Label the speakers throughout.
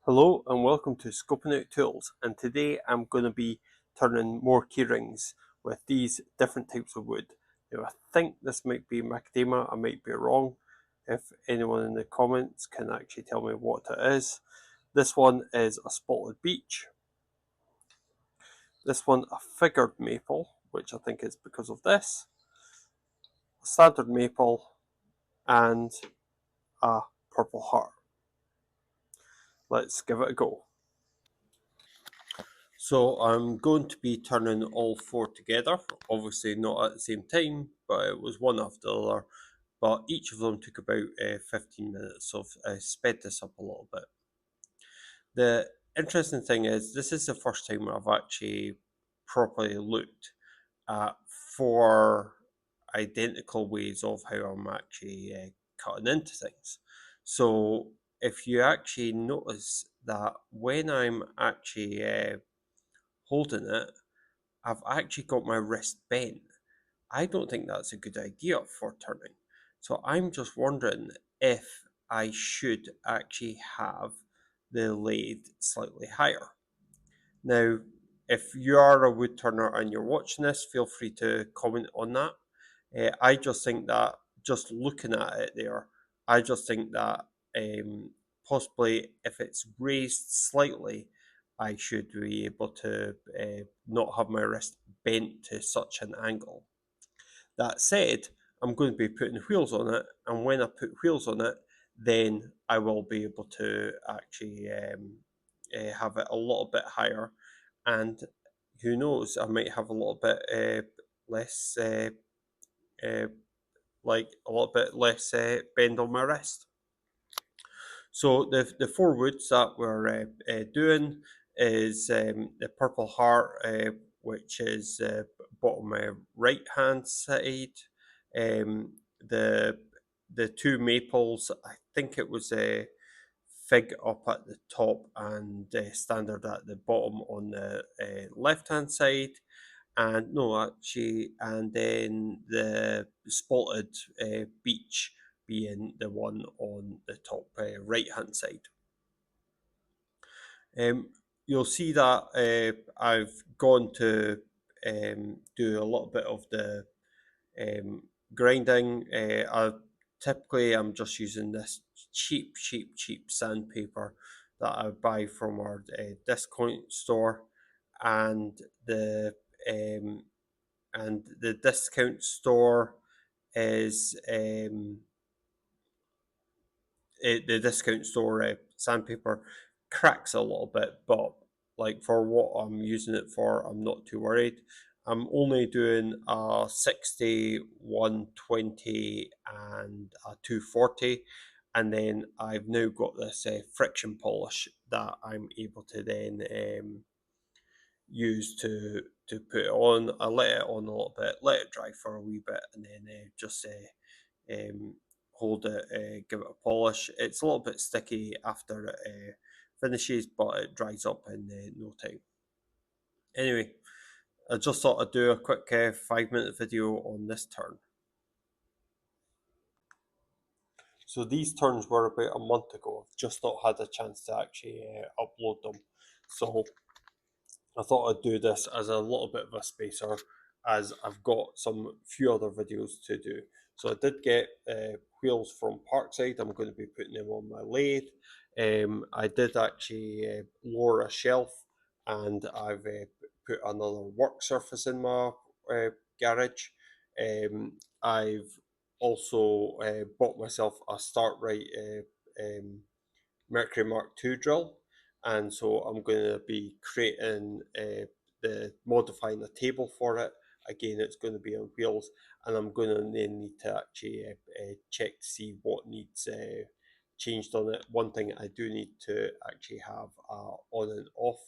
Speaker 1: Hello and welcome to Scoping Out Tools, and today I'm going to be turning more keyrings with these different types of wood. Now I think this might be macadamia, I might be wrong. If anyone in the comments can actually tell me what it is. This one is a spotted beech. This one a figured maple, which I think is because of this. A standard maple and a purple heart. Let's give it a go. So I'm going to be turning all four together, obviously not at the same time, but it was one after the other. But each of them took about 15 minutes, so I've sped this up a little bit. The interesting thing is, this is the first time I've actually properly looked at four identical ways of how I'm actually cutting into things. So if you actually notice that when I'm actually holding it, I've actually got my wrist bent. I don't think that's a good idea for turning. So I'm just wondering if I should actually have the lathe slightly higher. Now, if you are a wood turner and you're watching this, feel free to comment on that. I just think that just looking at it there, I just think that possibly if it's raised slightly, I should be able to not have my wrist bent to such an angle. That said, I'm going to be putting wheels on it, and when I put wheels on it, then I will be able to actually have it a little bit higher, and who knows, I might have a little bit less, uh, like a little bit less bend on my wrist. So the four woods that we're doing is the Purple Heart, which is bottom right hand side. The two maples, I think it was a fig up at the top and standard at the bottom on the left hand side. And no, actually, and then the spotted beech being the one on the top right hand side. You'll see that I've gone to do a little bit of the grinding. Typically, I'm just using this cheap sandpaper that I buy from our discount store, and the um, discount store is the discount store sandpaper cracks a little bit, but like for what I'm using it for, I'm not too worried. I'm only doing a 60, 120, and a 240, and then I've now got this friction polish that I'm able to then use to put it on. I let it on a little bit, let it dry for a wee bit, and then just hold it, give it a polish. It's a little bit sticky after it finishes, but it dries up in no time. Anyway, I just thought I'd do a quick 5 minute video on this turn. So these turns were about a month ago. I've just not had a chance to actually upload them. So I thought I'd do this as a little bit of a spacer, as I've got some few other videos to do. So I did get wheels from Parkside. I'm going to be putting them on my lathe. I did actually lower a shelf, and I've put another work surface in my garage. I've also bought myself a StartRite Mercury Mark II drill, and so I'm going to be creating modifying a table for it. Again, it's going to be on wheels, and I'm going to then need to actually check to see what needs changed on it. One thing I do need to actually have a on and off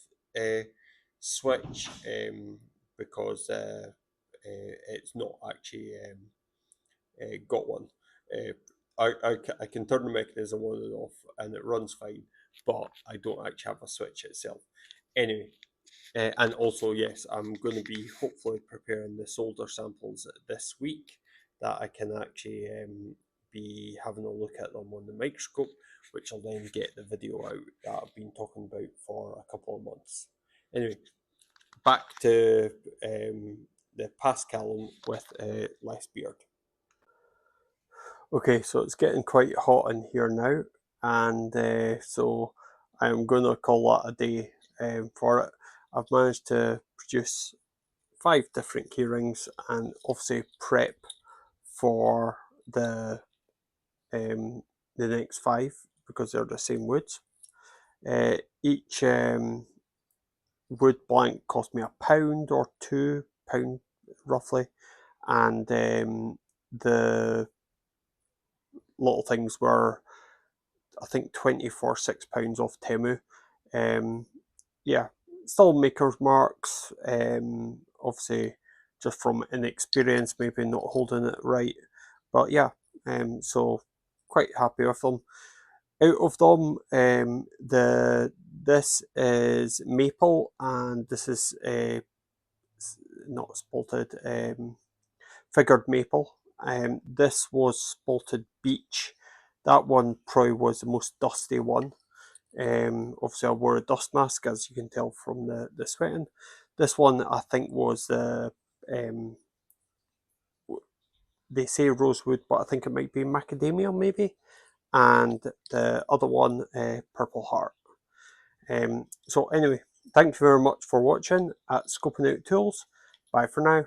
Speaker 1: switch, because it's not actually got one. Uh, I can turn the mechanism on and off, and it runs fine, but I don't actually have a switch itself. Anyway, and also, yes, I'm going to be hopefully preparing the solder samples this week, that I can actually be having a look at them on the microscope, which will then get the video out that I've been talking about for a couple of months. Anyway, back to the Pascal with less beard. Okay, so it's getting quite hot in here now, and so I'm going to call that a day for it. I've managed to produce 5 different keyrings and obviously prep for the next 5 because they're the same woods. Each wood blank cost me £1 or £2 roughly, and the little things were, I think, 20 for £6 off Temu. Yeah, still maker's marks. Obviously, just from inexperience, maybe not holding it right. But yeah, so quite happy with them. Out of them, this is maple, and this is not spalted, figured maple. This was spalted beech. That one probably was the most dusty one. Obviously I wore a dust mask, as you can tell from the sweating. This one I think was they say rosewood, but I think it might be macadamia maybe. And the other one, purple heart. So anyway, thank you very much for watching at Scoping Out Tools. Bye for now.